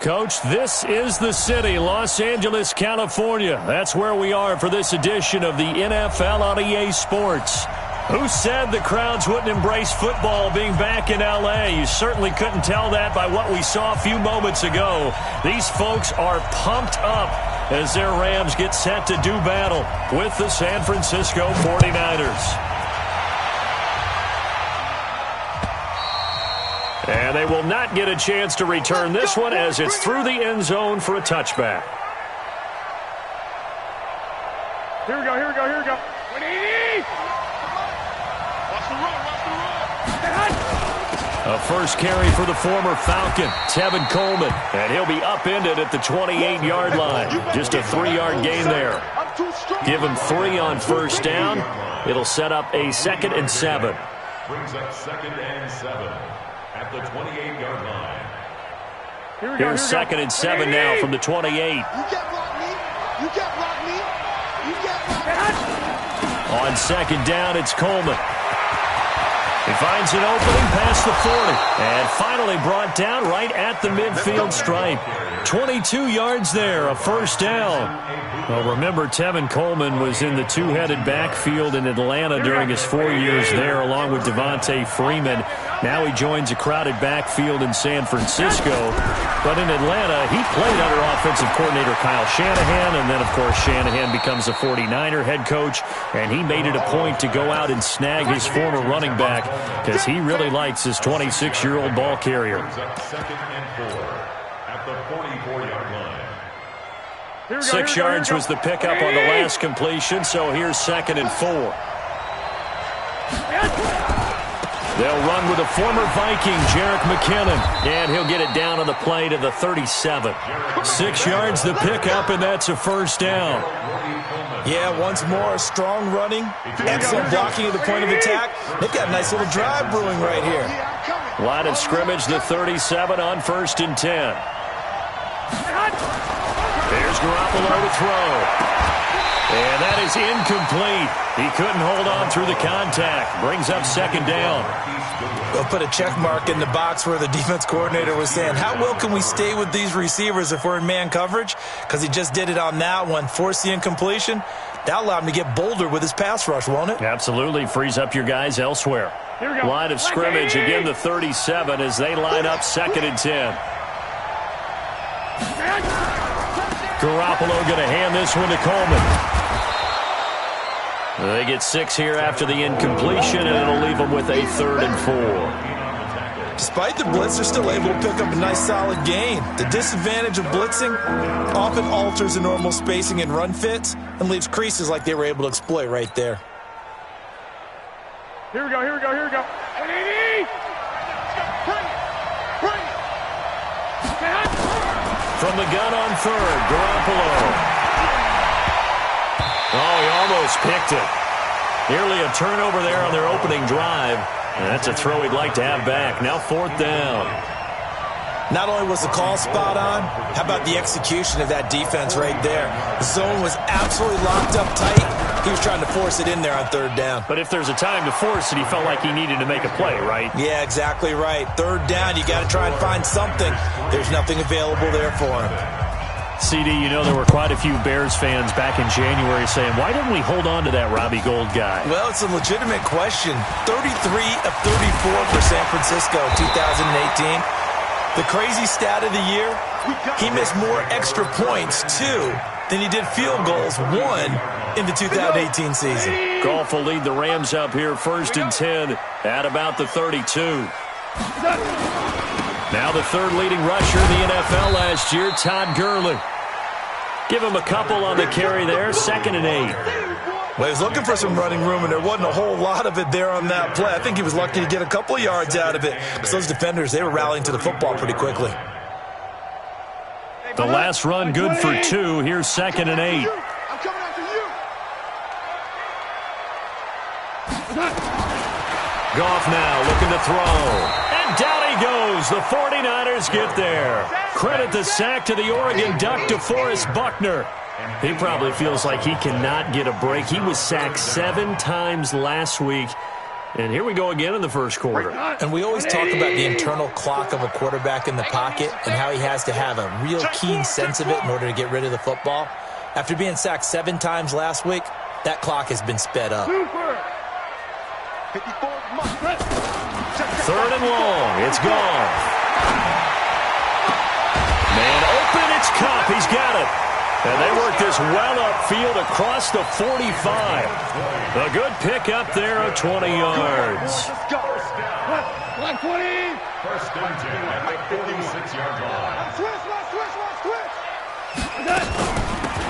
Coach, this is the city, Los Angeles, California. That's where we are for this edition of the NFL on EA Sports. Who said the crowds wouldn't embrace football being back in L.A.? You certainly couldn't tell that by what we saw a few moments ago. These folks are pumped up as their Rams get set to do battle with the San Francisco 49ers. And they will not get a chance to return this one as it's through the end zone for a touchback. Here we go, here we go, here we go. 180! Watch the run. A first carry for the former Falcon, Tevin Coleman. And he'll be upended at the 28-yard line. Just a 3-yard gain there. Give him 3 on first down. It'll set up a 2nd and 7. Brings up 2nd and 7. At the 28-yard line. Here's 2nd and 7 now from the 28. You get block me. You get block me. You get block me. On 2nd down, it's Coleman. He finds an opening past the 40. And finally brought down right at the midfield stripe. 22 yards there, a first down. Well, remember, Tevin Coleman was in the two-headed backfield in Atlanta during his 4 years there, along with Devontae Freeman. Now he joins a crowded backfield in San Francisco. But in Atlanta, he played under offensive coordinator Kyle Shanahan, and then, of course, Shanahan becomes a 49er head coach, and he made it a point to go out and snag his former running back because he really likes his 26-year-old ball carrier. 2nd and 4 at the 44-yard line. 6 yards was the pickup on the last completion, so here's 2nd and 4. They'll run with a former Viking, Jerick McKinnon, and he'll get it down on the play to the 37. 6 yards the pickup, and that's a first down. Yeah, once more, strong running, excellent blocking at the point of attack. They've got a nice little drive brewing right here. Line of scrimmage, the 37 on 1st and 10. There's Garoppolo to throw. And that is incomplete. He couldn't hold on through the contact. Brings up 2nd down. They'll put a check mark in the box where the defense coordinator was saying, how well can we stay with these receivers if we're in man coverage? Because he just did it on that one. Forced the incompletion. That allowed him to get bolder with his pass rush, won't it? Absolutely. Frees up your guys elsewhere. Line of scrimmage, again the 37 as they line up 2nd and 10. Garoppolo going to hand this one to Coleman. They get 6 here after the incompletion, and it'll leave them with a 3rd and 4. Despite the blitz, they're still able to pick up a nice solid gain. The disadvantage of blitzing often alters the normal spacing and run fits and leaves creases like they were able to exploit right there. Here we go, here we go, here we go. 180! From the gun on 3rd, Garoppolo. Oh, he almost picked it. Nearly a turnover there on their opening drive. And that's a throw he'd like to have back. Now 4th down. Not only was the call spot on, how about the execution of that defense right there? The zone was absolutely locked up tight. He was trying to force it in there on 3rd down. But if there's a time to force it, he felt like he needed to make a play, right? Yeah, exactly right. 3rd down, you got to try and find something. There's nothing available there for him. CD, you know there were quite a few Bears fans back in January saying, why didn't we hold on to that Robbie Gould guy? Well, it's a legitimate question. 33 of 34 for San Francisco 2018. The crazy stat of the year, he missed more extra points, 2, than he did field goals, 1, in the 2018 season. Goff will lead the Rams up here 1st and 10 at about the 32. Now the 3rd leading rusher in the NFL last year, Todd Gurley. Give him a couple on the carry there, 2nd and 8. Well, he was looking for some running room, and there wasn't a whole lot of it there on that play. I think he was lucky to get a couple of yards out of it because those defenders, they were rallying to the football pretty quickly. The last run good for 2. Here's 2nd and 8. I'm coming after you. Goff now looking to throw. And down he goes. The 49ers get there. Credit the sack to the Oregon Duck, DeForest Buckner. He probably feels like he cannot get a break. He was sacked 7 times last week. And here we go again in the first quarter. And we always talk about the internal clock of a quarterback in the pocket and how he has to have a real keen sense of it in order to get rid of the football. After being sacked 7 times last week, that clock has been sped up. 3rd and long. It's gone. Man open. It's Cup. He's got it. And they work this well upfield across the 45. A good pick up there of 20 yards. Black 20. First and 10 at the 46-yard line. Switch.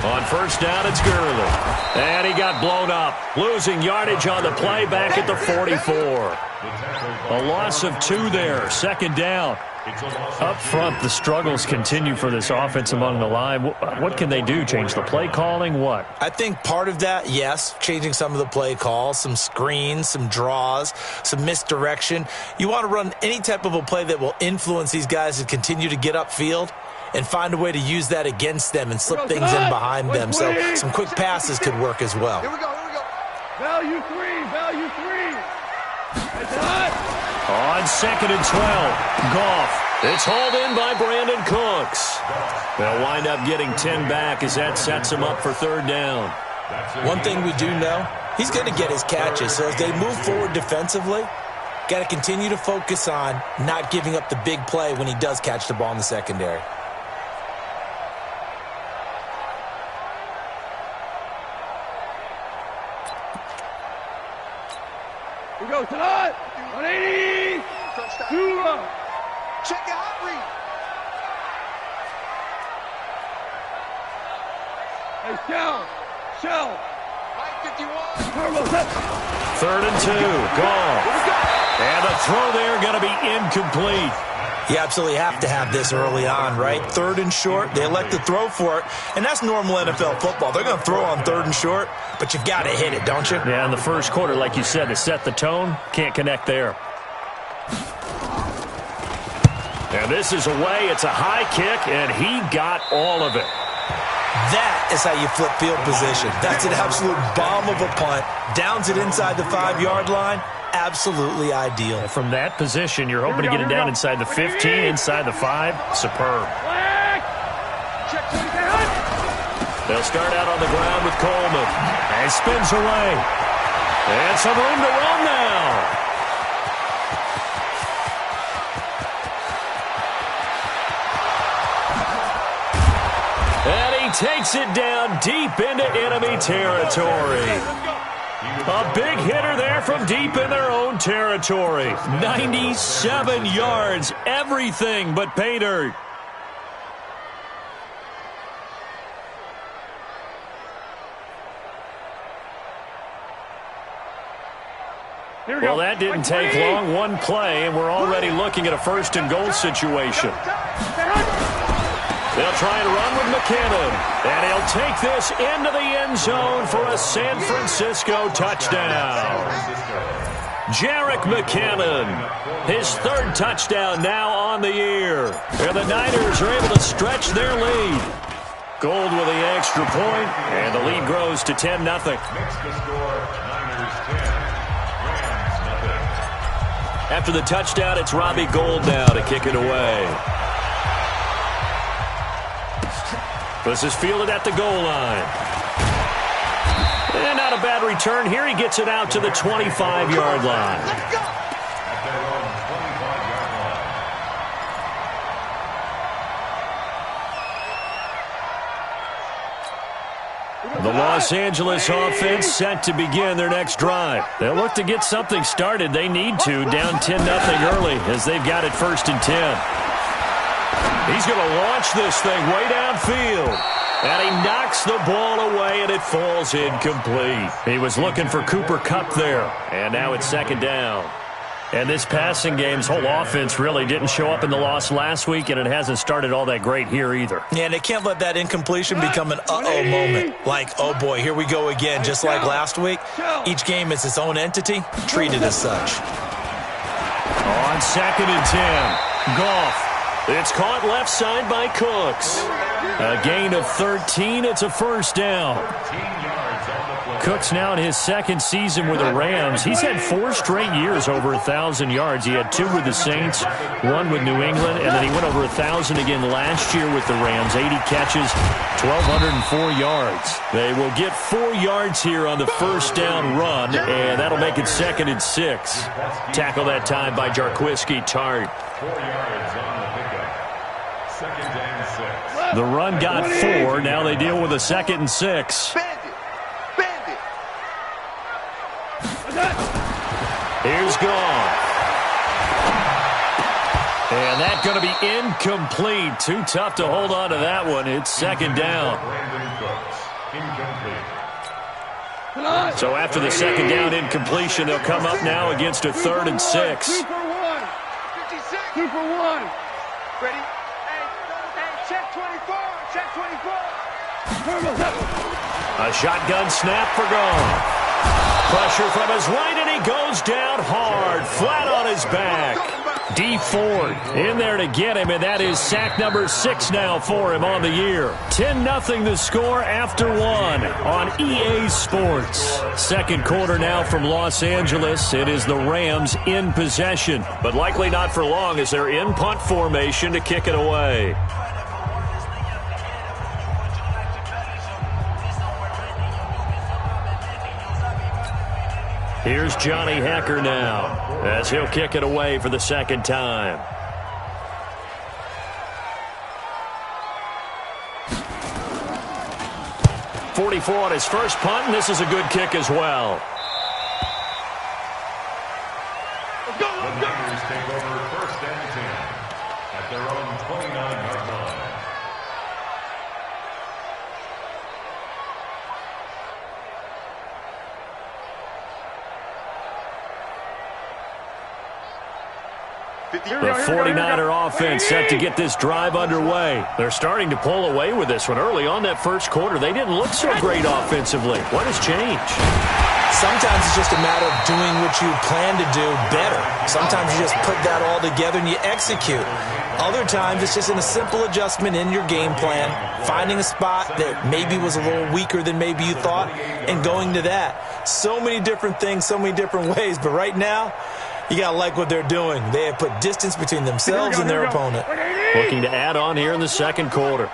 On first down, it's Gurley. And he got blown up. Losing yardage on the play back at the 44. A loss of 2 there. 2nd down. Up front, the struggles continue for this offense among the line. What can they do? Change the play calling? What? I think part of that, yes, changing some of the play calls, some screens, some draws, some misdirection. You want to run any type of a play that will influence these guys to continue to get upfield and find a way to use that against them and slip things in behind them. So some quick passes could work as well. Here we go. Value 3. On 2nd and 12, Goff. It's hauled in by Brandon Cooks. They'll wind up getting 10 back as that sets him up for 3rd down. One thing we do know, he's going to get his catches. So as they move forward defensively, got to continue to focus on not giving up the big play when he does catch the ball in the secondary. We go tonight. 180. 2 run. Check your hot read. Hey, shell. Right 51. 3rd and 2, Goff. And the throw there going to be incomplete. You absolutely have to have this early on, right? 3rd and short, they elect to throw for it, and that's normal NFL football. They're going to throw on 3rd and short, but you've got to hit it, don't you? Yeah, in the first quarter, like you said, to set the tone, can't connect there. And this is away. It's a high kick, and he got all of it. That is how you flip field position. That's an absolute bomb of a punt. Downs it inside the 5-yard line. Absolutely ideal. From that position, you're hoping to get it down inside the 15, inside the 5. Superb. They'll start out on the ground with Coleman. And spins away. And some room to run now. And he takes it down deep into enemy territory. A big hitter there from deep in their own territory. 97 yards, everything but pay dirt. Well, that didn't take long. One play, and we're already looking at a 1st and goal situation. They'll try and run with McKinnon, and he'll take this into the end zone for a San Francisco touchdown. Jarek McKinnon, his 3rd touchdown now on the year. And the Niners are able to stretch their lead. Gold with the extra point, and the lead grows to 10-0. Makes the score Niners 10, Rams nothing. After the touchdown, it's Robbie Gould now to kick it away. This is fielded at the goal line. And not a bad return here. He gets it out to the 25-yard line. At their own 25-yard line. The Los Angeles offense set to begin their next drive. They'll look to get something started. They need to, down 10-0 early as they've got it 1st and 10. He's going to launch this thing way downfield. And he knocks the ball away, and it falls incomplete. He was looking for Cooper Kupp there. And now it's 2nd down. And this passing game's whole offense really didn't show up in the loss last week, and it hasn't started all that great here either. Yeah, and they can't let that incompletion become an uh-oh moment. Like, oh boy, here we go again, just like last week. Each game is its own entity, treated as such. On 2nd and 10, Goff. It's caught left side by Cooks. A gain of 13. It's a 1st down. 13 yards on the Cook's now in his second season with the Rams. He's had 4 straight years over 1,000 yards. He had 2 with the Saints, 1 with New England, and then he went over 1,000 again last year with the Rams. 80 catches, 1,204 yards. They will get 4 yards here on the first down run, and that'll make it 2nd and 6. Tackle that time by Jarquiski Tart. 4 yards on the pickup. 2nd and 6. The run got 4. Now they deal with a 2nd and 6. Here's gone. And that's going to be incomplete. Too tough to hold on to that one. It's 2nd down. So after the 2nd down incompletion, they'll come up now against a 3rd and 6. 2 for 1. 56. 2 for 1. Ready? Hey, check 24. Check 24. A shotgun snap for gone. Pressure from his right, and he goes down hard, flat on his back. D Ford in there to get him, and that is sack number 6 now for him on the year. 10-0 the score after 1 on EA Sports. 2nd quarter now from Los Angeles. It is the Rams in possession, but likely not for long as they're in punt formation to kick it away. Here's Johnny Hecker now as he'll kick it away for the 2nd time. .44 on his first punt, and this is a good kick as well. The Niners take over 1st and 10 at their own 29-yard line. The 49er offense set to get this drive underway. They're starting to pull away with this one. Early on that first quarter, they didn't look so great offensively. What has changed? Sometimes it's just a matter of doing what you plan to do better. Sometimes you just put that all together and you execute. Other times it's just in a simple adjustment in your game plan, finding a spot that maybe was a little weaker than maybe you thought, and going to that. So many different things, so many different ways, but right now, you got to like what they're doing. They have put distance between themselves and their opponent. Looking to add on here in the 2nd quarter.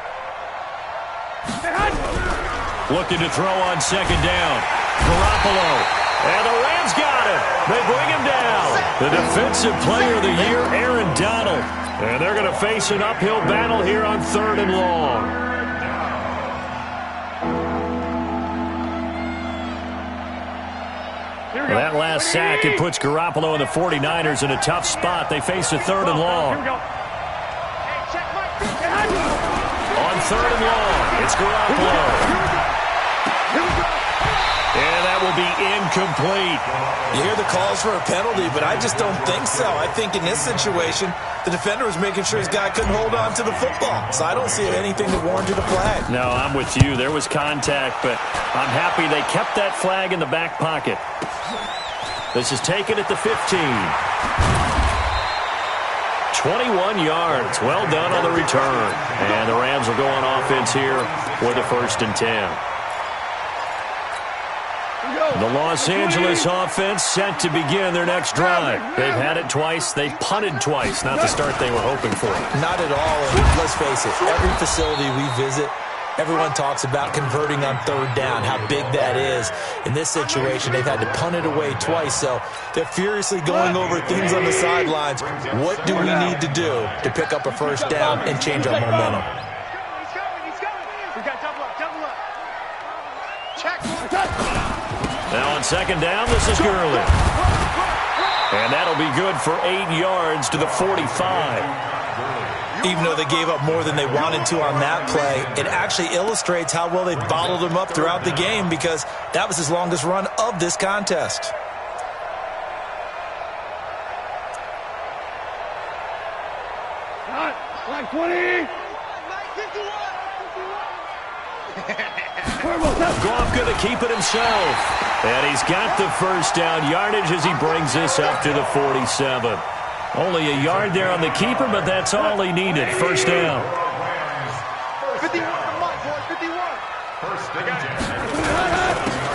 Looking to throw on 2nd down. Garoppolo. And the Rams got him. They bring him down. The defensive player of the year, Aaron Donald. And they're going to face an uphill battle here on 3rd and long. That last sack, it puts Garoppolo and the 49ers in a tough spot. They face a 3rd and long. On 3rd and long, it's Garoppolo. And that will be incomplete. You hear the calls for a penalty, but I just don't think so. I think in this situation, the defender was making sure his guy couldn't hold on to the football. So I don't see anything that warranted a flag. No, I'm with you. There was contact, but I'm happy they kept that flag in the back pocket. This is taken at the 15. 21 yards. Well done on the return. And the Rams will go on offense here with a 1st and 10. The Los Angeles offense set to begin their next drive. They've had it twice. They've punted twice. Not the start they were hoping for. Not at all. And let's face it, every facility we visit, everyone talks about converting on 3rd down, how big that is. In this situation, they've had to punt it away twice, so they're furiously going over things on the sidelines. What do we need to do to pick up a 1st down and change our momentum? We got double up. Check. Now on 2nd down, this is Gurley. And that'll be good for 8 yards to the 45. Even though they gave up more than they wanted to on that play, it actually illustrates how well they bottled them up throughout the game because that was his longest run of this contest. Like 20. Goff going to keep it himself. And he's got the 1st down yardage as he brings this up to the 47. Only a yard there on the keeper, but that's all he needed. 1st down. 51. 51.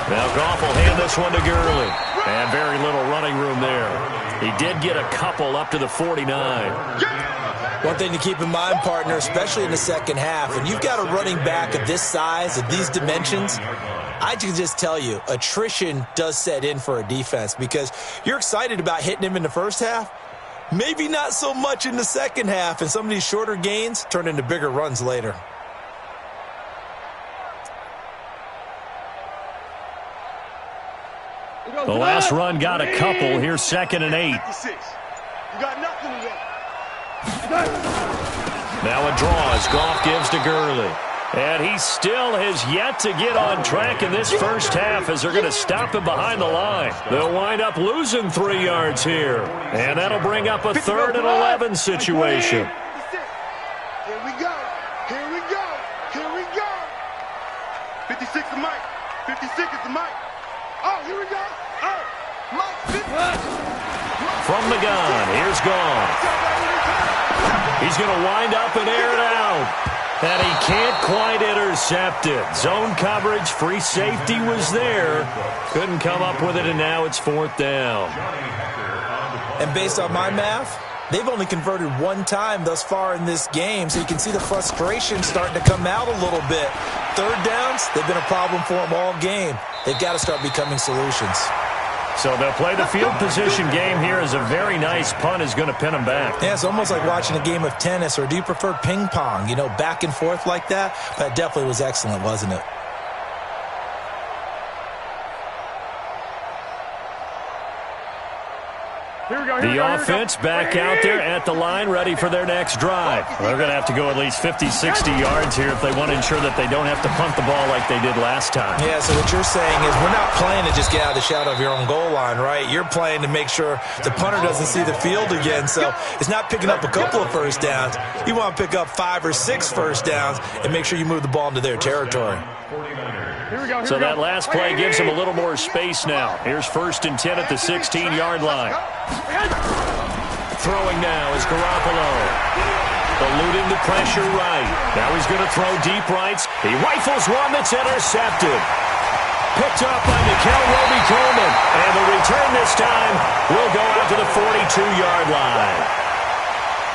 Now Goff will hand this one to Gurley. And very little running room there. He did get a couple up to the 49. One thing to keep in mind, partner, especially in the second half, when you've got a running back of this size, of these dimensions, I can just tell you, attrition does set in for a defense because you're excited about hitting him in the first half. Maybe not so much in the second half, and some of these shorter gains turn into bigger runs later. The last run got a couple. Here's 2nd and 8. You got nothing to Now a draw as Goff gives to Gurley. And he still has yet to get on track in this first half as they're going to stop him behind the line. They'll wind up losing 3 yards here. And that'll bring up a 3rd and 11 situation. Here we go. Here we go. Here we go. 56 is Mike. 56 is Mike. Oh, here we go. Oh, Mike 50. From the gun, here's Goff. He's going to wind up and air it out. And he can't quite intercept it. Zone coverage, free safety was there. Couldn't come up with it, and now it's 4th down. And based on my math, they've only converted 1 time thus far in this game, so you can see the frustration starting to come out a little bit. 3rd downs, they've been a problem for them all game. They've got to start becoming solutions. So they'll play the field position game here as a very nice punt is going to pin them back. Yeah, it's almost like watching a game of tennis, or do you prefer ping pong, you know, back and forth like that? That definitely was excellent, wasn't it? The offense back out there at the line, ready for their next drive. They're going to have to go at least 50, 60 yards here if they want to ensure that they don't have to punt the ball like they did last time. Yeah, so what you're saying is we're not playing to just get out of the shadow of your own goal line, right? You're playing to make sure the punter doesn't see the field again. So it's not picking up a couple of first downs. You want to pick up 5 or 6 first downs and make sure you move the ball into their territory. So that last play gives him a little more space now. Here's 1st and 10 at the 16-yard line. Throwing now is Garoppolo. Eluding the pressure right. Now he's going to throw deep rights. He rifles one that's intercepted. Picked up by Nickel Roby-Coleman. And the return this time will go out to the 42-yard line.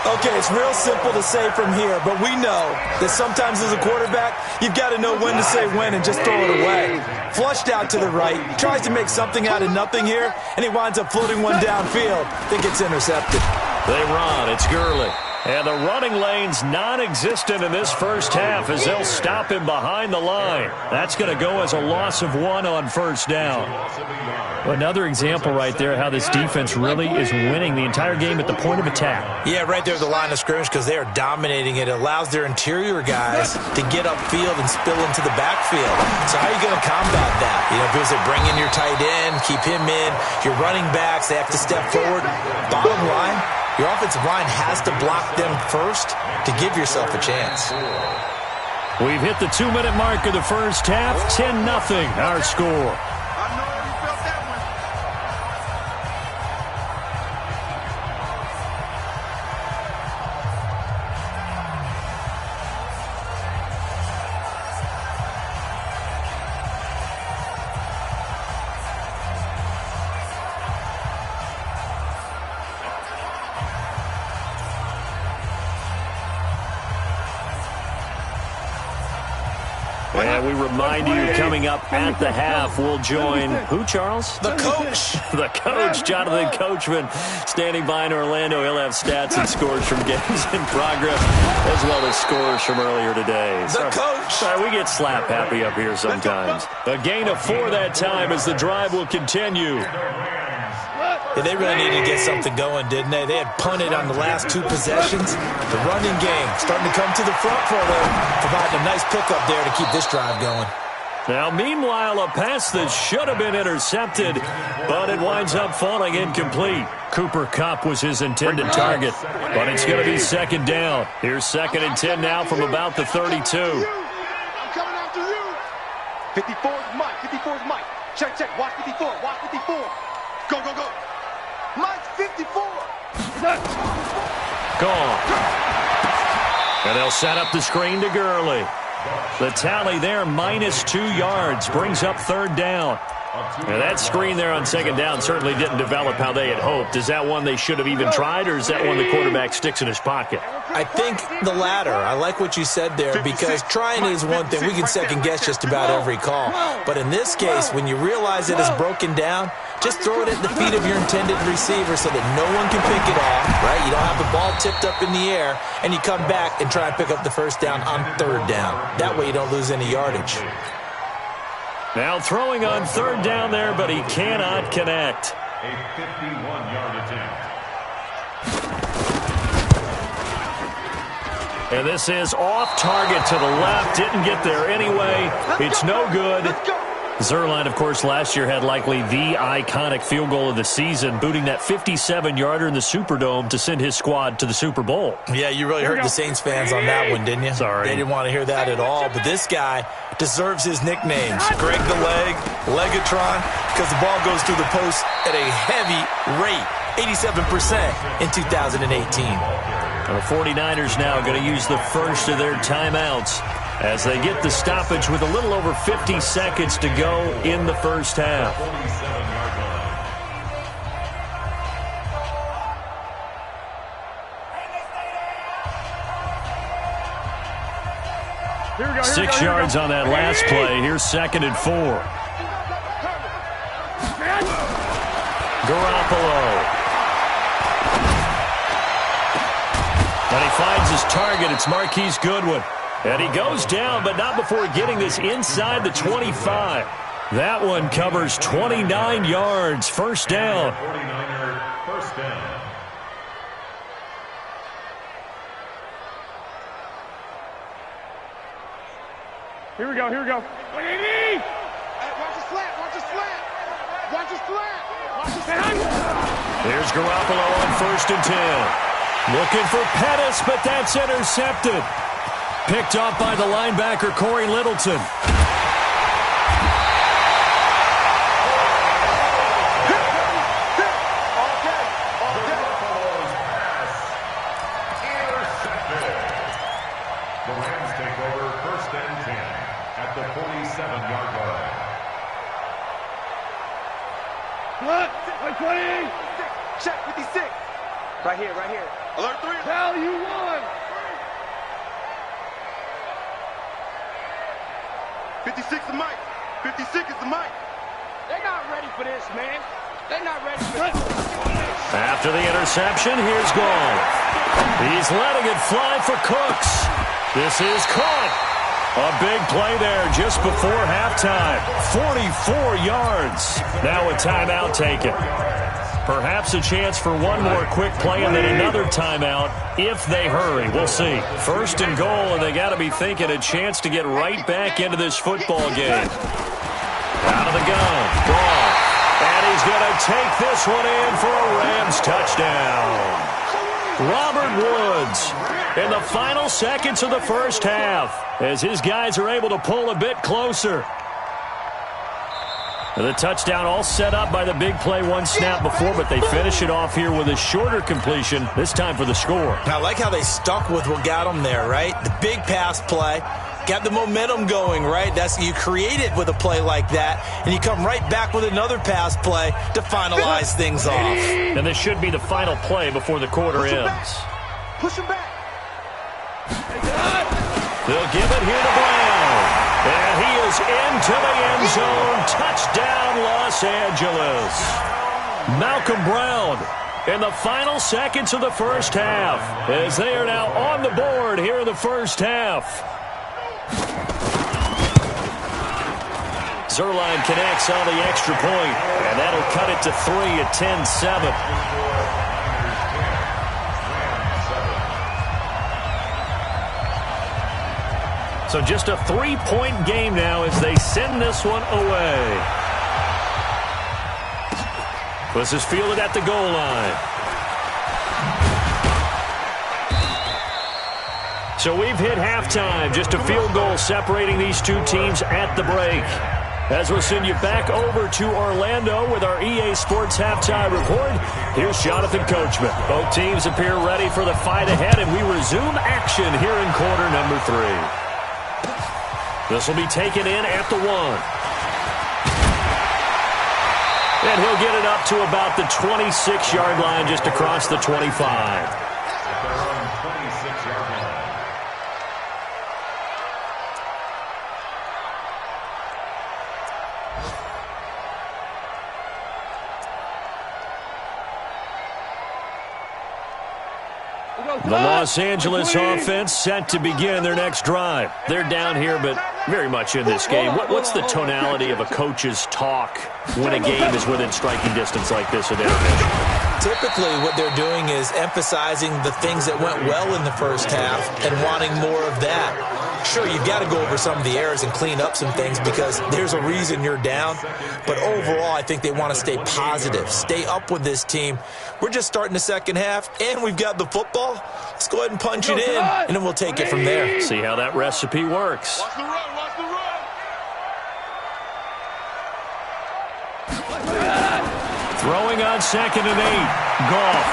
Okay, it's real simple to say from here, but we know that sometimes as a quarterback, you've got to know when to say when and just throw it away. Flushed out to the right, tries to make something out of nothing here, and he winds up floating one downfield that gets intercepted. They run. It's Gurley. And the running lane's non-existent in this first half as they'll stop him behind the line. That's going to go as a loss of 1 on 1st down. Another example right there how this defense really is winning the entire game at the point of attack. Yeah, right there at the line of scrimmage because they are dominating it. It allows their interior guys to get upfield and spill into the backfield. So how are you going to combat that? You know, if it bring in your tight end, keep him in, your running backs, they have to step forward. Bottom line, your offensive line has to block them first to give yourself a chance. We've hit the 2-minute mark of the first half. 10-0 our score. And we remind you, coming up at the half, we'll join who, Charles? The coach. The coach, Jonathan Coachman, standing by in Orlando. He'll have stats and scores from games in progress, as well as scores from earlier today. The coach. Sorry, we get slap happy up here sometimes. A gain of 4 that time as the drive will continue. Yeah, they really needed to get something going, didn't they? They had punted on the last 2 possessions. The running game starting to come to the front for them, providing a nice pickup there to keep this drive going. Now, meanwhile, a pass that should have been intercepted, but it winds up falling incomplete. Cooper Kupp was his intended target, but it's going to be 2nd down. Here's 2nd and 10 now from about the 32. I'm coming after you. 54 is Mike. 54 is Mike. Check, check. Watch 54. Watch 54. Go, go, go. Mike's 54. Gone. And they'll set up the screen to Gurley. The tally there, -2 yards, brings up 3rd down. Now that screen there on second down certainly didn't develop how they had hoped. Is that one they should have even tried, or is that one the quarterback sticks in his pocket? I think the latter. I like what you said there, because trying is one thing. We can second-guess just about every call. But in this case, when you realize it is broken down, just throw it at the feet of your intended receiver so that no one can pick it off, right? You don't have the ball tipped up in the air, and you come back and try and pick up the first down on third down. That way you don't lose any yardage. Now throwing on third down there, but he cannot connect. A 51-yard attempt. And this is off target to the left. Didn't get there anyway. It's no good. Zuerlein, of course, last year had likely the iconic field goal of the season, booting that 57-yarder in the Superdome to send his squad to the Super Bowl. Yeah, you really hurt the Saints fans on that one, didn't you? Sorry. They didn't want to hear that at all. But this guy deserves his nicknames. Greg the Leg, Legatron, because the ball goes through the post at a heavy rate, 87% in 2018. The 49ers now going to use the first of their timeouts as they get the stoppage with a little over 50 seconds to go in the first half. Here we go. 6 yards on that last play. Here's 2nd and 4. Garoppolo. And he finds his target. It's Marquise Goodwin. And he goes down, but not before getting this inside the 25. That one covers 29 yards. First down. 49er first down. Here we go. Hey, watch the slant. Watch the slant. Here's Garoppolo on 1st and 10. Looking for Pettis, but that's intercepted. Picked up by the linebacker, Corey Littleton. The Rams take over 1st and 10 at the 47-yard line. What? 20. Check 56. Right here. Alert 3. Tell you one. 56 is Mike. 56 is the Mike. They're not ready for this, man. They're not ready for this. After the interception, here's Gold. He's letting it fly for Cooks. This is caught. A big play there just before halftime. 44 yards. Now a timeout taken. Perhaps a chance for one more quick play and then another timeout if they hurry. We'll see. 1st and goal, and they got to be thinking a chance to get right back into this football game. Out of the gun. Ball. And he's going to take this one in for a Rams touchdown. Robert Woods in the final seconds of the first half as his guys are able to pull a bit closer. The touchdown all set up by the big play one snap before, but they finish it off here with a shorter completion, this time for the score. I like how they stuck with what got them there, right? The big pass play, got the momentum going, right? You create it with a play like that, and you come right back with another pass play to finalize things off. And this should be the final play before the quarter ends. Push him back. They'll give it here to Brown. And he is into the end zone. Touchdown, Los Angeles. Malcolm Brown in the final seconds of the first half as they are now on the board here in the first half. Zuerlein connects on the extra point, and that'll cut it to 3 at 10-7. So just a 3-point game now as they send this one away. This is fielded at the goal line. So we've hit halftime. Just a field goal separating these two teams at the break. As we'll send you back over to Orlando with our EA Sports Halftime Report, here's Jonathan Coachman. Both teams appear ready for the fight ahead, and we resume action here in quarter number 3. This will be taken in at the 1. And he'll get it up to about the 26-yard line, just across the 25. At their own 26-yard line. The Los Angeles offense set to begin their next drive. They're down here, but very much in this game. What's the tonality of a coach's talk when a game is within striking distance like this at intermission? Typically, what they're doing is emphasizing the things that went well in the first half and wanting more of that. Sure, you've got to go over some of the errors and clean up some things because there's a reason you're down. But overall, I think they want to stay positive, stay up with this team. We're just starting the second half, and we've got the football. Let's go ahead and punch it in, and then we'll take it from there. See how that recipe works. Watch the run, watch the run. Throwing on 2nd and 8. Goff.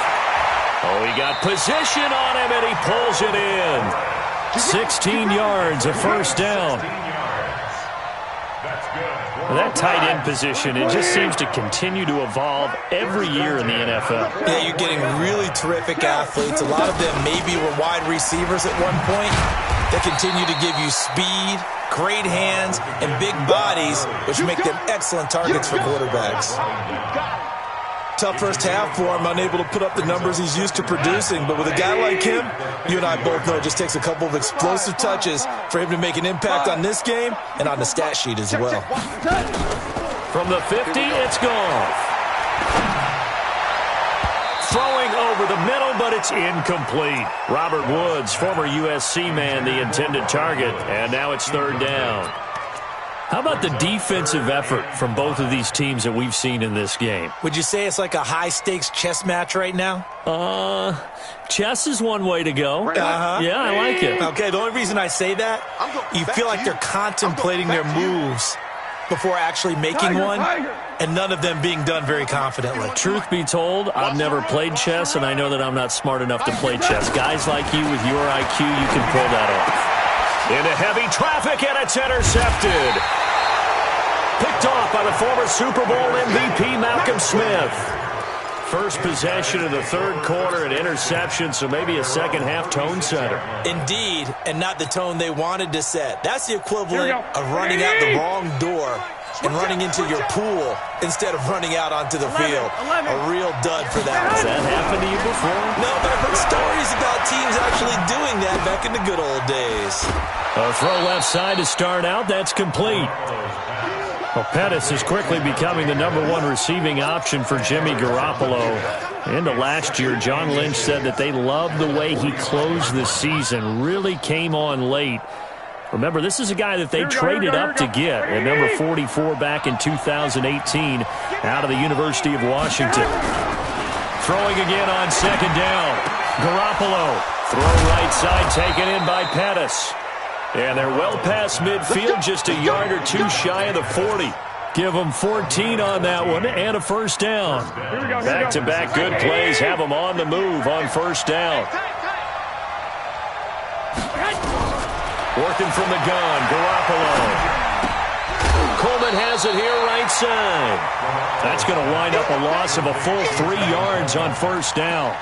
Oh, he got position on him, and he pulls it in. 16 yards, a first down. That tight end position, it just seems to continue to evolve every year in the NFL. Yeah, you're getting really terrific athletes. A lot of them maybe were wide receivers at one point. They continue to give you speed, great hands, and big bodies, which make them excellent targets for quarterbacks. Tough first half for him, unable to put up the numbers he's used to producing. But with a guy like him, you and I both know it just takes a couple of explosive touches for him to make an impact on this game and on the stat sheet as well. From the 50, it's Goff. Throwing over the middle, but it's incomplete. Robert Woods, former USC man, the intended target, and now it's 3rd down. How about the defensive effort from both of these teams that we've seen in this game? Would you say it's like a high-stakes chess match right now? Chess is one way to go. Uh-huh. Yeah, I like it. Okay, the only reason I say that, you feel like they're contemplating their moves before actually making one, and none of them being done very confidently. Truth be told, I've never played chess, and I know that I'm not smart enough to play chess. Guys like you with your IQ, you can pull that off. Into heavy traffic, and it's intercepted. Picked off by the former Super Bowl MVP, Malcolm Smith. First possession of the 3rd quarter, an interception, so maybe a second-half tone setter. Indeed, and not the tone they wanted to set. That's the equivalent of running out the wrong door and running into your pool instead of running out onto the field. A real dud for that one. Has that happened to you before? No, but I've heard stories about teams actually doing that back in the good old days. A throw left side to start out. That's complete. Well, Pettis is quickly becoming the #1 receiving option for Jimmy Garoppolo. Into last year, John Lynch said that they loved the way he closed the season, really came on late. Remember, this is a guy that they traded up to get at number 44 back in 2018 out of the University of Washington. Throwing again on 2nd down. Garoppolo. Throw right side taken in by Pettis. And they're well past midfield, just a yard or two shy of the 40. Give them 14 on that one and a first down. Back-to-back good plays have them on the move on first down. Working from the gun, Garoppolo. Coleman has it here right side. That's going to wind up a loss of a full 3 yards on first down.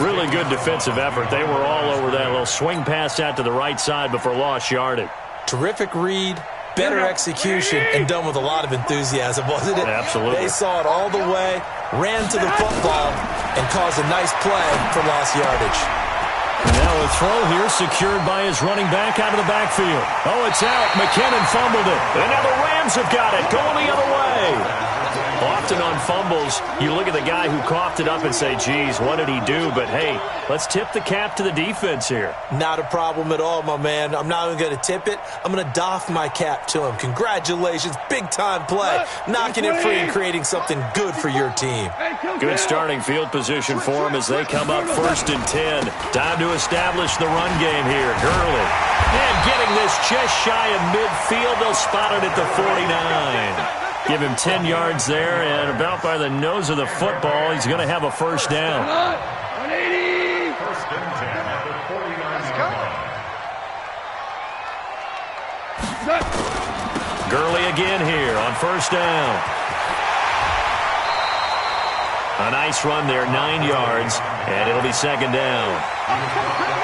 Really good defensive effort. They were all over that little swing pass out to the right side before lost yardage. Terrific read, better execution, and done with a lot of enthusiasm, wasn't it? Absolutely. They saw it all the way, ran to the football, and caused a nice play for lost yardage. Now a throw here secured by his running back out of the backfield. Oh, it's out. McKinnon fumbled it. And now the Rams have got it. Going the other way. Often on fumbles, you look at the guy who coughed it up and say, geez, what did he do? But, hey, let's tip the cap to the defense here. Not a problem at all, my man. I'm not even going to tip it. I'm going to doff my cap to him. Congratulations. Big-time play. Knocking it free and creating something good for your team. Good starting field position for him as they come up 1st and 10. Time to establish the run game here. Gurley. And getting this just shy of midfield. They'll spot it at the 49. Give him 10 yards there, and about by the nose of the football, he's going to have a first down. 180. First and 10 at the 49 yard line. Gurley again here on first down. A nice run there, 9 yards, and it'll be second down.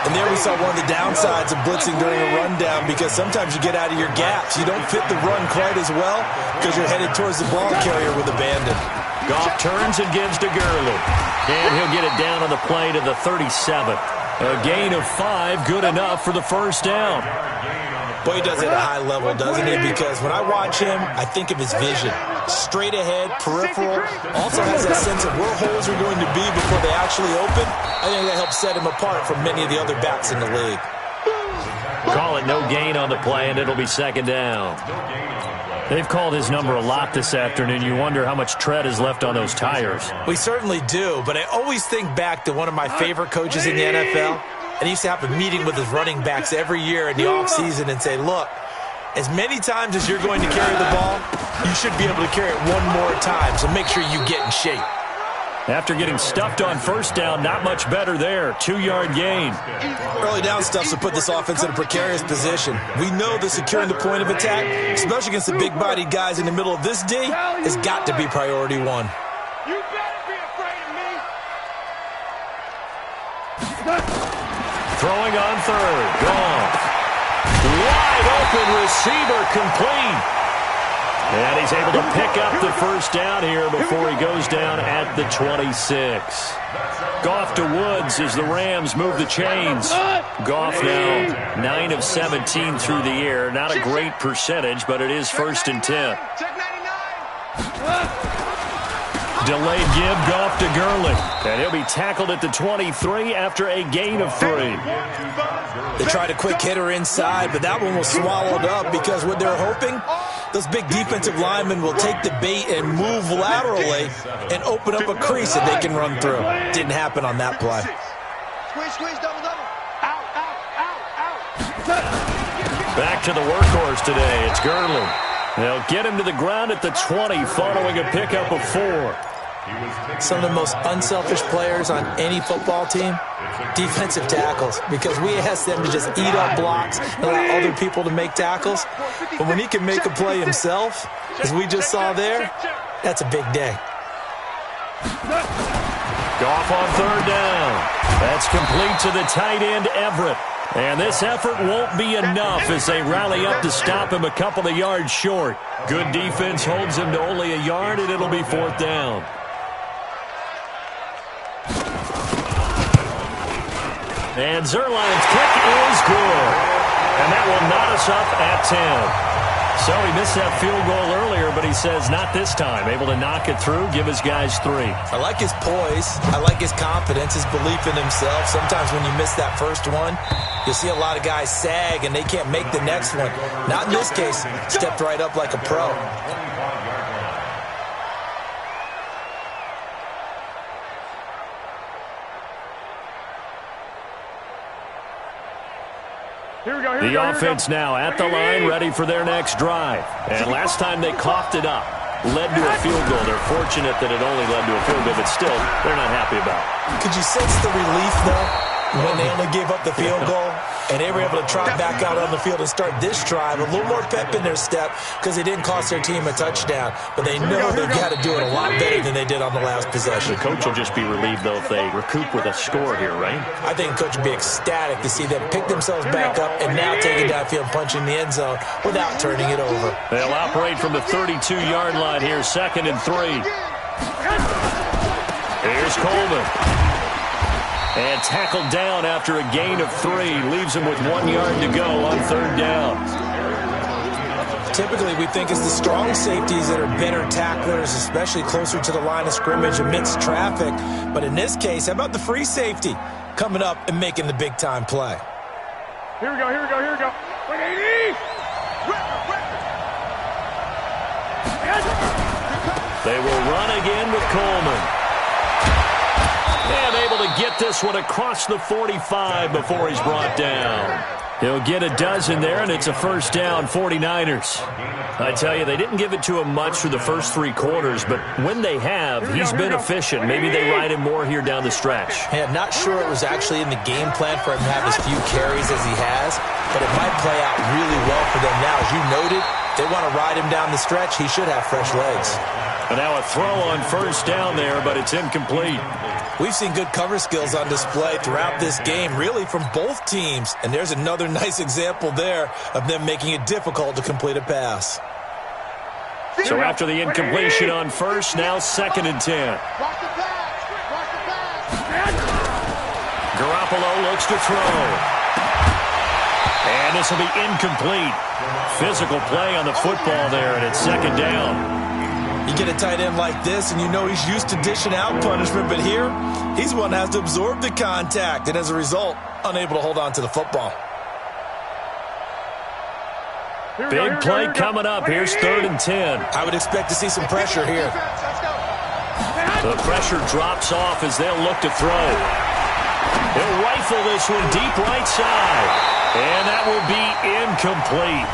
And there we saw one of the downsides of blitzing during a rundown, because sometimes you get out of your gaps. You don't fit the run quite as well because you're headed towards the ball carrier with abandon. Goff turns and gives to Gurley. And he'll get it down on the play to the 37. A gain of 5, good enough for the first down. Boy, he does it at a high level, doesn't he? Because when I watch him, I think of his vision. Straight ahead, peripheral. Also has that sense of where holes are going to be before they actually open. I think that helps set him apart from many of the other backs in the league. Call it no gain on the play, and it'll be second down. They've called his number a lot this afternoon. You wonder how much tread is left on those tires. We certainly do, but I always think back to one of my favorite coaches in the NFL. And he used to have a meeting with his running backs every year in the offseason and say, look, as many times as you're going to carry the ball, you should be able to carry it one more time, so make sure you get in shape. After getting stuffed on first down, not much better there. 2-yard gain. Early down stuff to put this offense in a precarious position. We know that securing the point of attack, especially against the big-bodied guys in the middle of this D, has got to be priority one. You better be afraid of me. Throwing on third. Goff. Wide open receiver complete. And he's able to pick up the first down here before he goes down at the 26. Goff to Woods as the Rams move the chains. Goff now 9 of 17 through the air. Not a great percentage, but it is 1st and 10. Delayed give, Goff to Gurley. And he'll be tackled at the 23 after a gain of 3. They tried a quick hitter inside, but that one was swallowed up because what they're hoping, those big defensive linemen will take the bait and move laterally and open up a crease that they can run through. Didn't happen on that play. Squeeze, double. Out. Back to the workhorse today. It's Gurley. They'll get him to the ground at the 20 following a pickup of 4. Some of the most unselfish players on any football team, defensive tackles, because we ask them to just eat up blocks and allow other people to make tackles. But when he can make a play himself, as we just saw there, that's a big day. Goff on third down. That's complete to the tight end, Everett. And this effort won't be enough as they rally up to stop him a couple of yards short. Good defense holds him to only a yard, and it'll be 4th down. And Zerline's kick is good. And that will knot us up at 10. So he missed that field goal earlier, but he says not this time. Able to knock it through, give his guys 3. I like his poise. I like his confidence, his belief in himself. Sometimes when you miss that first one, you'll see a lot of guys sag and they can't make the next one. Not in this case. Stepped right up like a pro. The offense now at the line, ready for their next drive. And last time they coughed it up, led to a field goal. They're fortunate that it only led to a field goal, but still, they're not happy about it. Could you sense the relief, though, when they only gave up the field goal and they were able to trot back out on the field and start this drive? A little more pep in their step because they didn't cost their team a touchdown, but they know they've got to do it a lot better than they did on the last possession. The coach will just be relieved, though, if they recoup with a score here, right? I think the coach would be ecstatic to see them pick themselves back up and now take it downfield, punch in the end zone without turning it over. They'll operate from the 32-yard line here, 2nd and 3. Here's Coleman. And tackled down after a gain of 3. Leaves him with 1 yard to go on 3rd down. Typically, we think it's the strong safeties that are better tacklers, especially closer to the line of scrimmage amidst traffic. But in this case, how about the free safety coming up and making the big-time play? Here we go. Wait, They will run again with Coleman. And able to get this one across the 45 before he's brought down. He'll get a dozen there, and it's a first down, 49ers. I tell you, they didn't give it to him much through the first 3 quarters, but when they have, he's been efficient. Maybe they ride him more here down the stretch. Yeah, I'm not sure it was actually in the game plan for him to have as few carries as he has, but it might play out really well for them now. As you noted, they want to ride him down the stretch. He should have fresh legs. And now a throw on first down there, but it's incomplete. We've seen good cover skills on display throughout this game, really from both teams. And there's another nice example there of them making it difficult to complete a pass. So after the incompletion on first, now 2nd and 10. Garoppolo looks to throw. And this will be incomplete. Physical play on the football there, and it's 2nd down. You get a tight end like this, and you know he's used to dishing out punishment, but here, he's the one that has to absorb the contact, and as a result, unable to hold on to the football. Big play coming up. Here's 3rd and 10. I would expect to see some pressure here. The pressure drops off as they'll look to throw. He'll rifle this one deep right side. And that will be incomplete.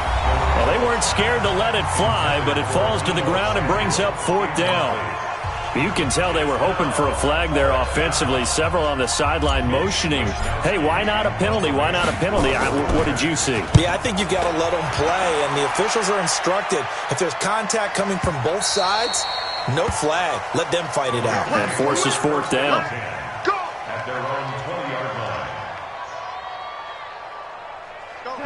Well, they weren't scared to let it fly, but it falls to the ground and brings up 4th down. You can tell they were hoping for a flag there offensively. Several on the sideline motioning. Hey, why not a penalty? Why not a penalty? What did you see? Yeah, I think you've got to let them play, and the officials are instructed. If there's contact coming from both sides, no flag. Let them fight it out. That forces 4th down. At their own 20-yard line.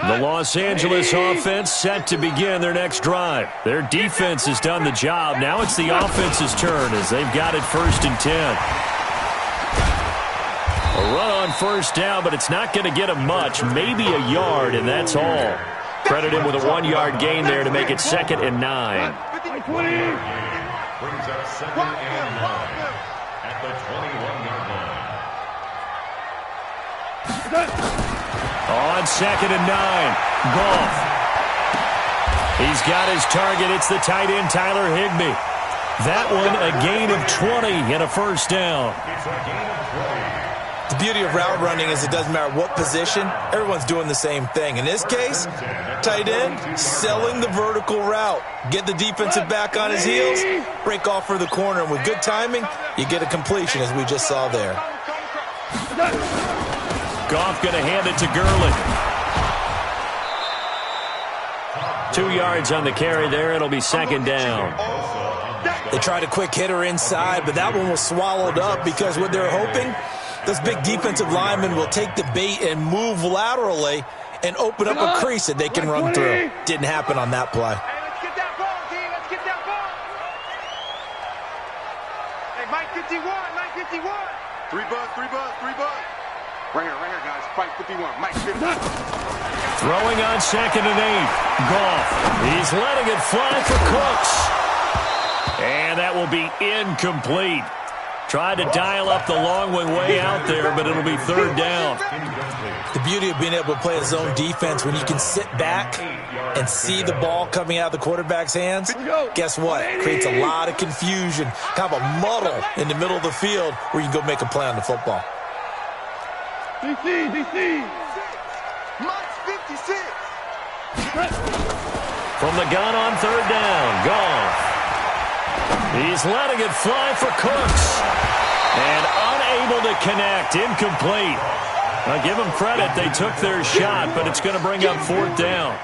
The Los Angeles offense set to begin their next drive. Their defense has done the job. Now it's the offense's turn as they've got it 1st and 10. A run on first down, but it's not going to get him much. Maybe a yard, and that's all. Credit him with a 1-yard gain there to make it 2nd and 9. Brings up 2nd and 9 at the 21-yard line. On 2nd and 9, Goff. He's got his target. It's the tight end, Tyler Higbee. That one, a gain of 20 and a 1st down. It's a gain of 20. The beauty of route running is it doesn't matter what position, everyone's doing the same thing. In this case, tight end, selling the vertical route. Get the defensive back on his heels, break off for the corner, and with good timing, you get a completion as we just saw there. Goff going to hand it to Gurley. 2 yards on the carry there. It'll be 2nd down. They tried a quick hitter inside, but that one was swallowed up because what they're hoping, those big defensive linemen will take the bait and move laterally and open up a crease that they can run through. Didn't happen on that play. Hey, let's get that ball, D. Let's get that ball. Hey, Mike 51, Mike 51. 3 bucks. Right here, guys. Fight 51. Mike 50. Throwing on 2nd and 8. Goff. He's letting it fly for Cooks. And that will be incomplete. Tried to dial up the long one way out there, but it'll be 3rd down. The beauty of being able to play a zone defense when you can sit back and see the ball coming out of the quarterback's hands, guess what? It creates a lot of confusion, kind of a muddle in the middle of the field where you can go make a play on the football. DC. Mike's 56. From the gun on 3rd down, Goff. He's letting it fly for Cooks. And unable to connect, incomplete. Now give them credit, they took their shot, but it's going to bring up 4th down.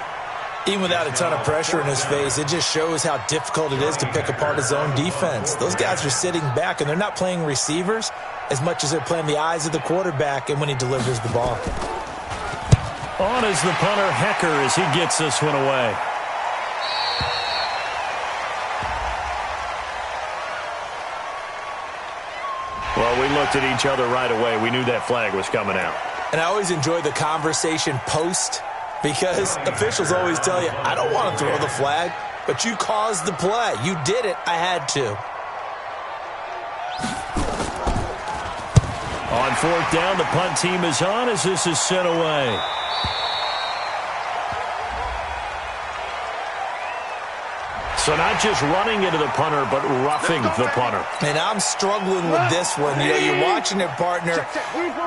Even without a ton of pressure in his face, it just shows how difficult it is to pick apart his own defense. Those guys are sitting back, and they're not playing receivers as much as they're playing the eyes of the quarterback and when he delivers the ball. On is the punter, Hecker, as he gets this one away. Well, we looked at each other right away. We knew that flag was coming out. And I always enjoy the conversation post because officials always tell you, I don't want to throw the flag, but you caused the play. You did it. I had to. On 4th down, the punt team is on as this is sent away. So not just running into the punter, but roughing the punter. And I'm struggling with this one. You know, you're watching your partner.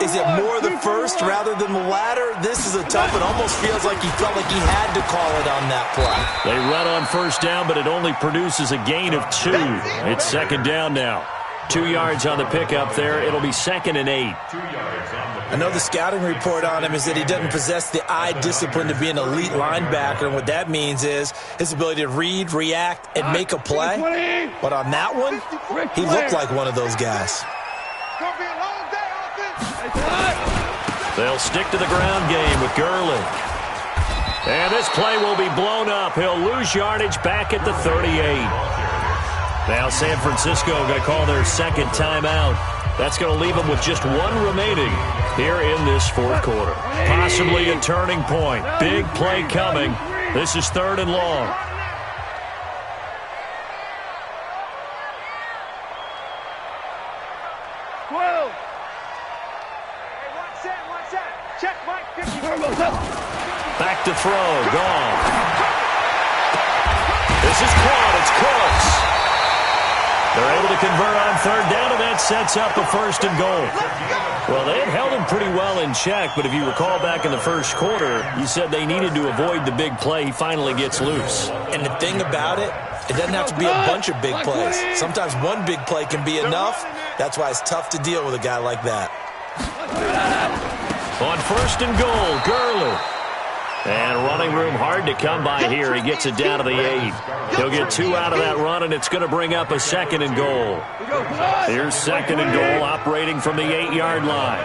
Is it more the first rather than the latter? This is a tough one. Almost feels like he felt like he had to call it on that play. They run on 1st down, but it only produces a gain of 2. It's 2nd down now. 2 yards on the pickup there. It'll be 2nd and 8. I know the scouting report on him is that he doesn't possess the eye discipline to be an elite linebacker, and what that means is his ability to read, react, and make a play. But on that one, he looked like one of those guys. They'll stick to the ground game with Gurley. And this play will be blown up. He'll lose yardage back at the 38. Now San Francisco going to call their second timeout. That's going to leave them with just 1 remaining here in this 4th quarter. Possibly a turning point. Big play coming. This is 3rd and long. Back to throw. Gone. This is caught. It's Cooks. They're able to convert on 3rd down, and that sets up a 1st and goal. Well, they had held him pretty well in check, but if you recall back in the 1st quarter, you said they needed to avoid the big play. He finally gets loose. And the thing about it, it doesn't have to be a bunch of big plays. Sometimes one big play can be enough. That's why it's tough to deal with a guy like that. On 1st and goal, Gurley. And running room hard to come by here. He gets it down to the 8. He'll get 2 out of that run, and it's going to bring up a 2nd and goal. Here's 2nd and goal, operating from the 8-yard line.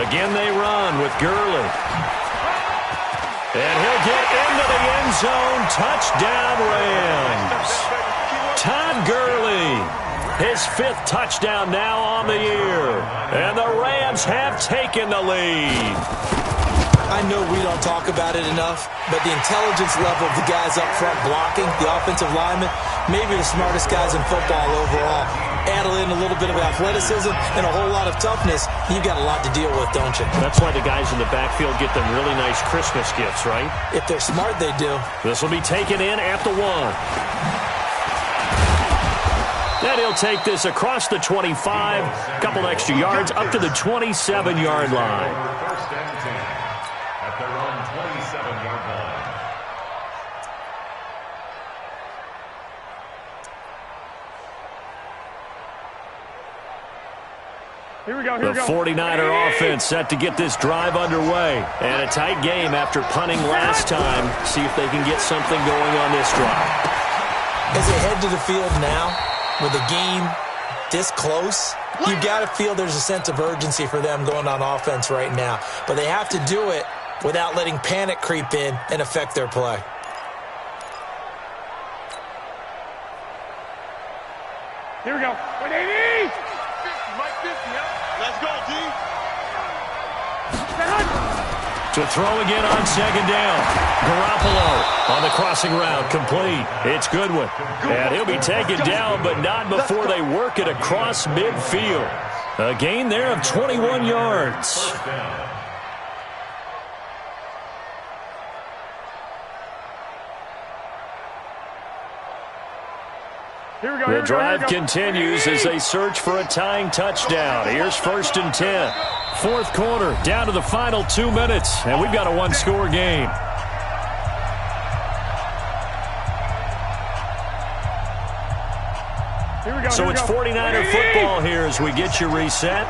Again they run with Gurley. And he'll get into the end zone. Touchdown, Rams. Todd Gurley. His 5th touchdown now on the year. And the Rams have taken the lead. I know we don't talk about it enough, but the intelligence level of the guys up front blocking, the offensive linemen, maybe the smartest guys in football overall. Add in a little bit of athleticism and a whole lot of toughness, you've got a lot to deal with, don't you? That's why the guys in the backfield get them really nice Christmas gifts, right? If they're smart, they do. This will be taken in at the 1. Then he'll take this across the 25, couple extra yards, up to the 27-yard line. 1st and 10 at their own 27-yard line. Here we go, the 49er offense set to get this drive underway. And a tight game after punting last time. See if they can get something going on this drive. As they head to the field now, with a game this close, you got to feel there's a sense of urgency for them going on offense right now. But they have to do it without letting panic creep in and affect their play. Here we go. 180! Mike 50, Let's go, D. To throw again on 2nd down. Garoppolo on the crossing route, complete. It's Goodwin. And he'll be taken down, but not before they work it across midfield. A gain there of 21 yards. The drive continues as they search for a tying touchdown. Here's 1st and 10. 4th quarter, down to the final 2 minutes, and we've got a 1-score game. So it's 49er football here as we get you reset.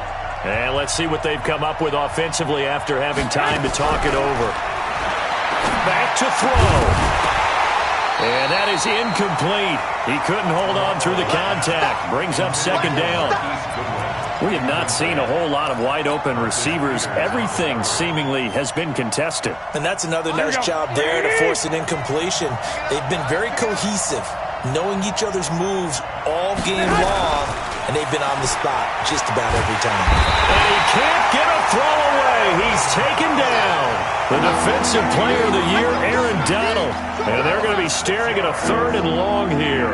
And let's see what they've come up with offensively after having time to talk it over. Back to throw. And that is incomplete. He couldn't hold on through the contact. Brings up 2nd down. We have not seen a whole lot of wide-open receivers. Everything seemingly has been contested. And that's another nice job there to force an incompletion. They've been very cohesive, knowing each other's moves all game long, and they've been on the spot just about every time. And he can't get a throw away. He's taken down. The defensive player of the year, Aaron Donald. And they're going to be staring at a 3rd and long here.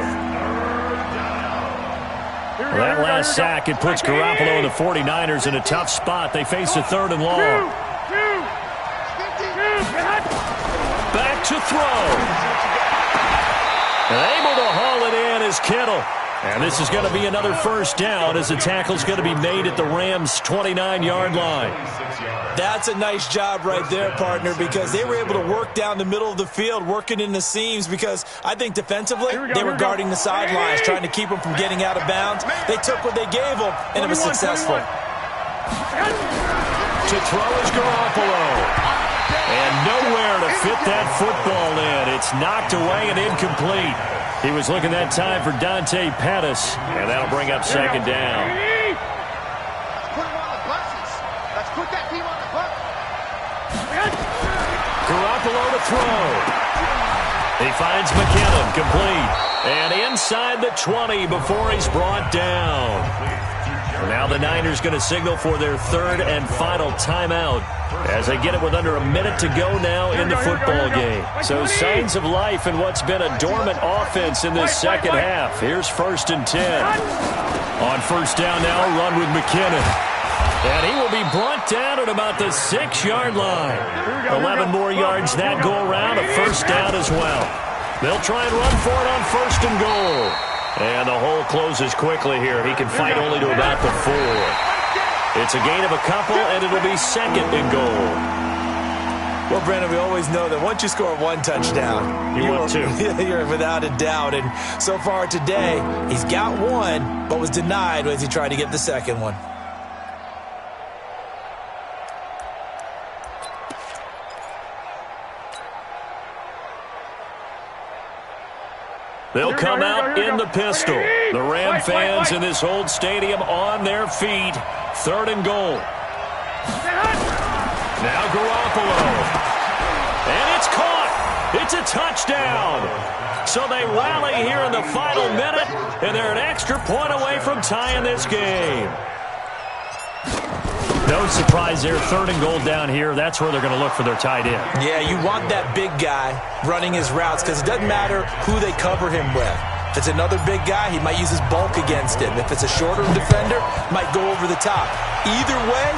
That last sack, it puts Garoppolo and the 49ers in a tough spot. They face a 3rd and long. Back to throw. And able to haul it in is Kittle. And this is going to be another first down as the tackle's going to be made at the Rams' 29-yard line. That's a nice job right there, partner, because they were able to work down the middle of the field, working in the seams, because I think defensively they were guarding the sidelines, trying to keep them from getting out of bounds. They took what they gave them, and it was successful. To throw is Garoppolo. And nowhere to fit that football in. It's knocked away and incomplete. He was looking that time for Dante Pettis, and that'll bring up second down. Let's put him on the buses. Let's put that team on the bus. Garoppolo to throw. He finds McKinnon, complete. And inside the 20 before he's brought down. Now the Niners going to signal for their third and final timeout as they get it with under a minute to go now in the football game. So signs of life in what's been a dormant offense in this second half. Here's 1st and 10. On first down now, a run with McKinnon. And he will be brought down at about the 6-yard line. 11 more yards that go around, a first down as well. They'll try and run for it on 1st and goal. And the hole closes quickly here. He can fight only to about the 4. It's a gain of a couple, and it'll be 2nd and goal. Well, Brandon, we always know that once you score one touchdown, you're without a doubt. And so far today, he's got one, but was denied as he tried to get the second one. They'll come out in the pistol. The Ram fans in this old stadium on their feet. 3rd and goal. Now Garoppolo. And it's caught. It's a touchdown. So they rally here in the final minute, and they're an extra point away from tying this game. No surprise there, 3rd and goal down here. That's where they're going to look for their tight end. Yeah, you want that big guy running his routes because it doesn't matter who they cover him with. If it's another big guy, he might use his bulk against him. If it's a shorter defender, might go over the top. Either way,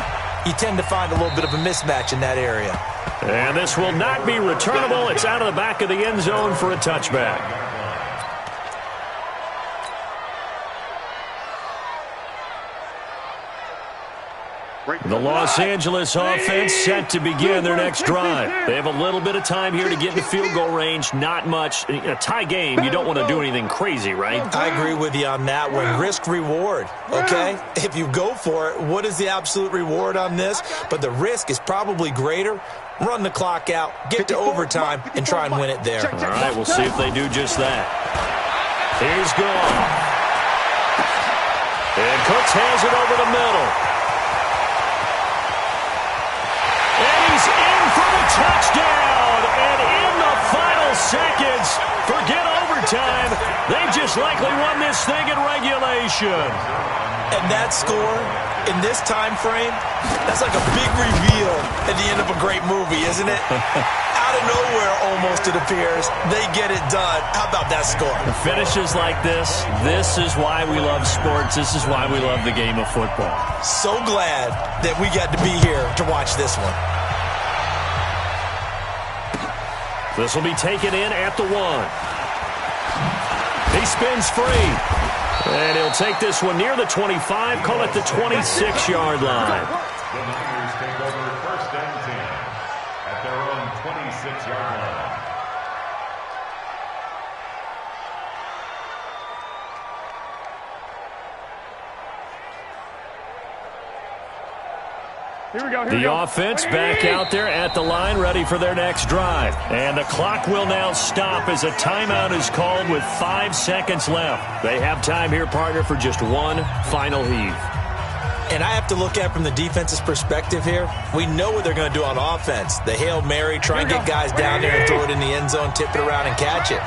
you tend to find a little bit of a mismatch in that area. And this will not be returnable. It's out of the back of the end zone for a touchback. The Los Angeles offense set to begin their next drive. They have a little bit of time here to get in the field goal range. Not much. In a tie game, you don't want to do anything crazy, right? I agree with you on that one. Risk-reward, okay? If you go for it, what is the absolute reward on this? But the risk is probably greater. Run the clock out, get to overtime, and try and win it there. All right, we'll see if they do just that. Here's Goff. And Cooks has it over the middle. In for the touchdown, and in the final seconds, forget overtime, they just likely won this thing in regulation. And that score, in this time frame, that's like a big reveal at the end of a great movie, isn't it? Out of nowhere, almost, it appears, they get it done. How about that score? The finishes like this is why we love sports. This is why we love the game of football. So glad that we got to be here to watch this one. This will be taken in at the 1. He spins free. And he'll take this one near the 25, call it the 26-yard line. The Niners take over 1st and 10 at their own 26-yard line. The offense back out there at the line, ready for their next drive. And the clock will now stop as a timeout is called with 5 seconds left. They have time here, partner, for just one final heave. And I have to look at it from the defense's perspective here. We know what they're going to do on offense. The Hail Mary, try and get guys down there and throw it in the end zone, tip it around and catch it.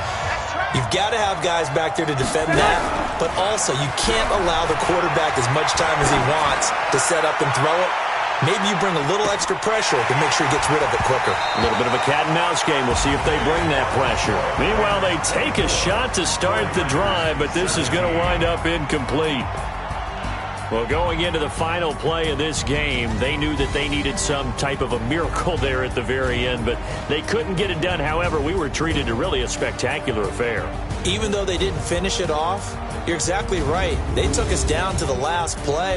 You've got to have guys back there to defend that, but also you can't allow the quarterback as much time as he wants to set up and throw it. Maybe you bring a little extra pressure to make sure he gets rid of it quicker. A little bit of a cat-and-mouse game. We'll see if they bring that pressure. Meanwhile, they take a shot to start the drive, but this is going to wind up incomplete. Well, going into the final play of this game, they knew that they needed some type of a miracle there at the very end, but they couldn't get it done. However, we were treated to really a spectacular affair. Even though they didn't finish it off, you're exactly right. They took us down to the last play.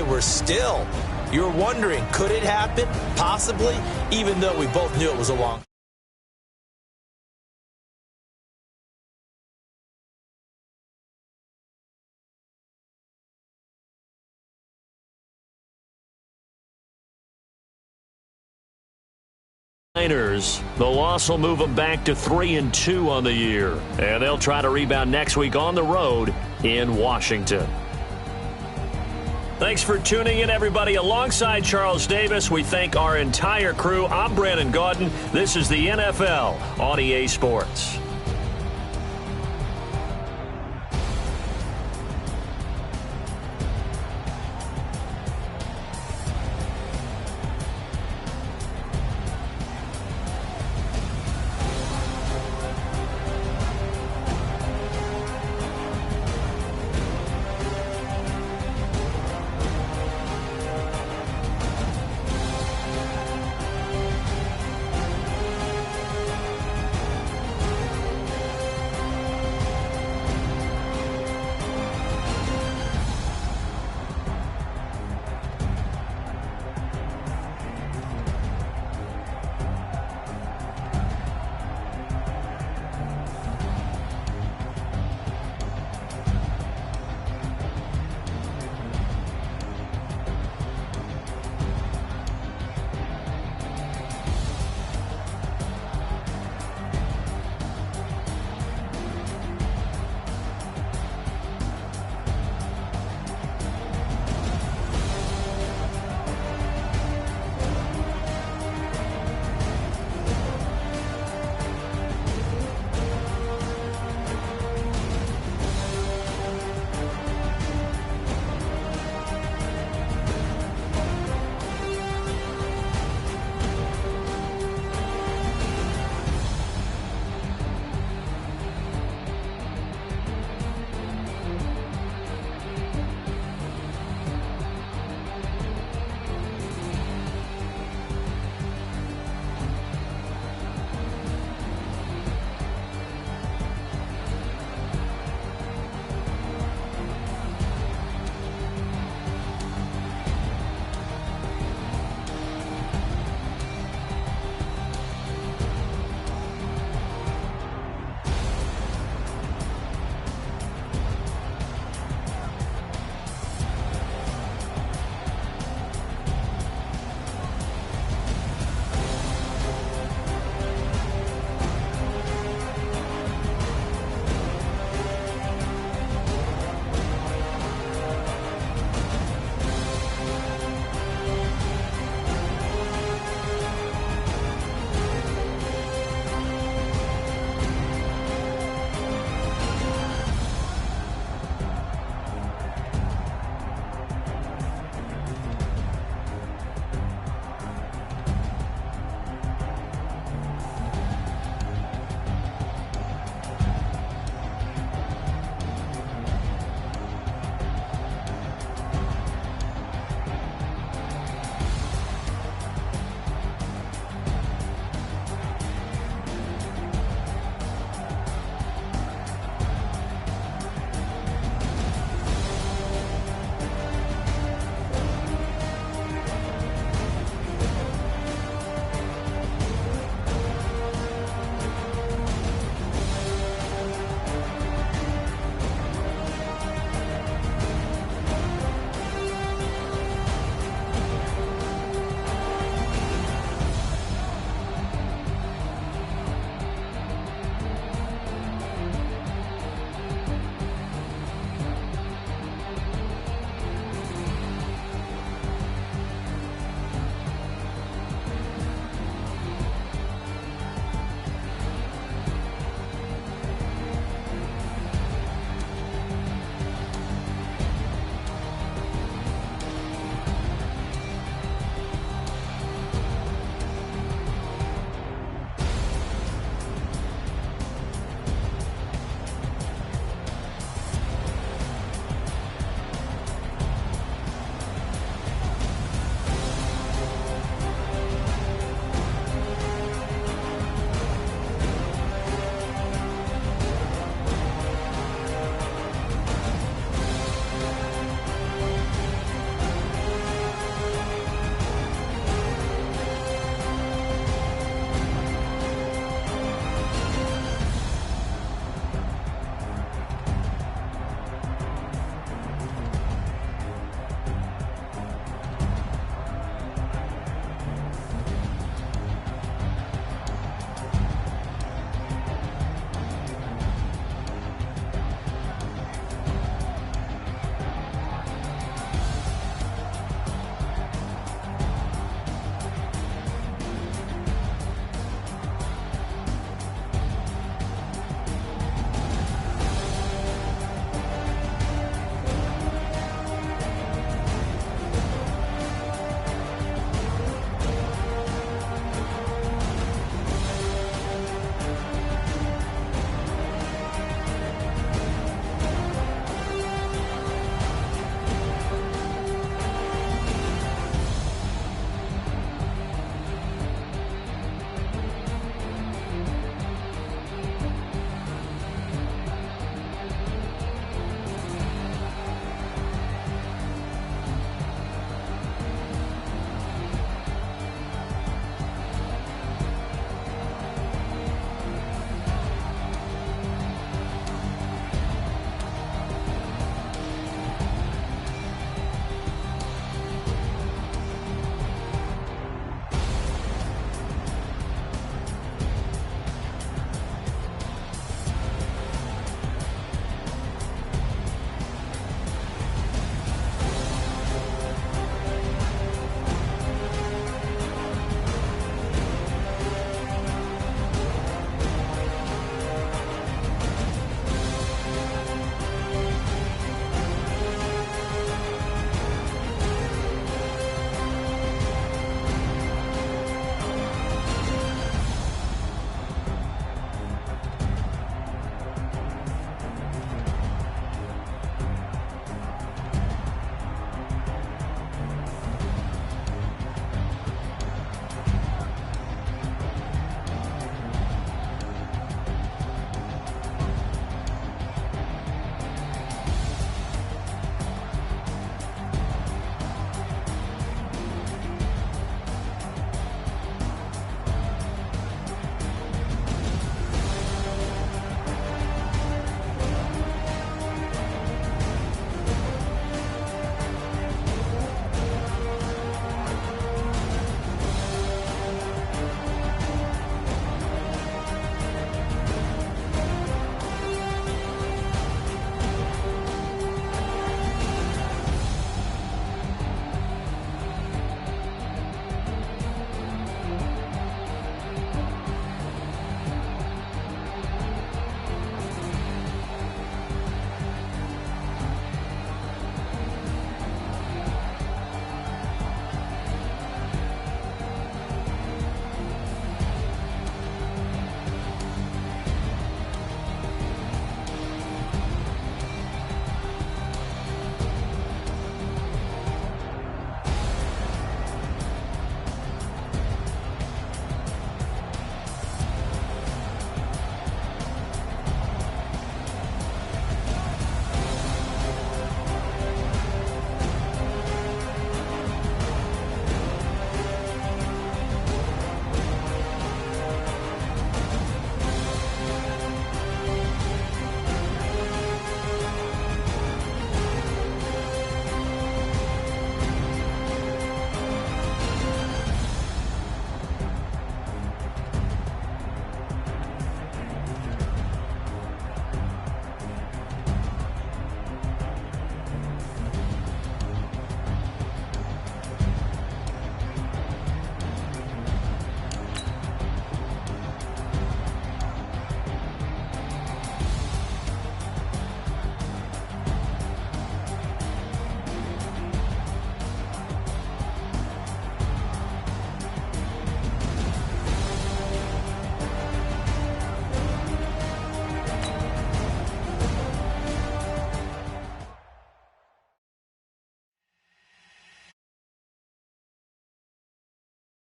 You're wondering, could it happen? Possibly, even though we both knew it was a long The loss will move them back to 3-2 on the year, and they'll try to rebound next week on the road in Washington. Thanks for tuning in, everybody. Alongside Charles Davis, we thank our entire crew. I'm Brandon Gaudin. This is the NFL on EA Sports.